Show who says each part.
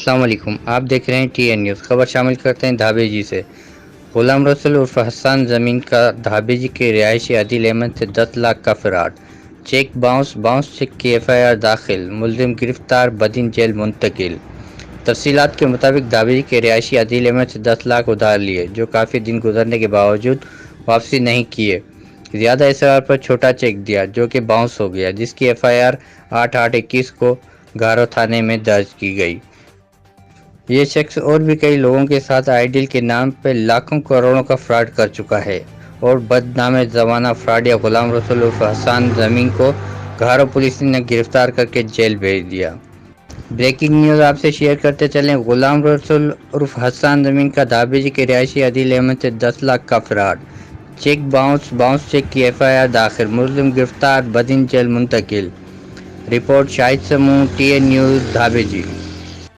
Speaker 1: السلام علیکم، آپ دیکھ رہے ہیں ٹی این نیوز۔ خبر شامل کرتے ہیں دھابے جی سے۔ غلام رسول عرف حسان زمین کا دھابے جی کے رہائشی عادل احمد سے 10 لاکھ کا فراڈ، چیک باؤنس چیک کی ایف آئی آر داخل، ملزم گرفتار، بدین جیل منتقل۔ تفصیلات کے مطابق دھابے جی کے رہائشی عادل احمد سے 10 لاکھ ادھار لیے، جو کافی دن گزرنے کے باوجود واپسی نہیں کیے۔ زیادہ اصرار پر چھوٹا چیک دیا، جو کہ باؤنس ہو گیا، جس کی ایف آئی آر 8/8/21 کو گارو تھانے میں درج کی گئی۔ یہ شخص اور بھی کئی لوگوں کے ساتھ آئیڈیل کے نام پہ لاکھوں کروڑوں کا فراڈ کر چکا ہے اور بدنام زمانہ فراڈیا غلام رسول عرف حسان زمین کو گارو پولیس نے گرفتار کر کے جیل بھیج دیا۔ بریکنگ نیوز آپ سے شیئر کرتے چلیں۔ غلام رسول عرف حسان زمین کا دھابے جی کے رہائشی عادل احمد سے 10 لاکھ کا فراڈ، چیک باؤنس چیک کی ایف آئی آر داخل، ملزم گرفتار، بدین جیل منتقل۔ رپورٹ شاہد سموں، ٹی این نیوز، دھابے جی۔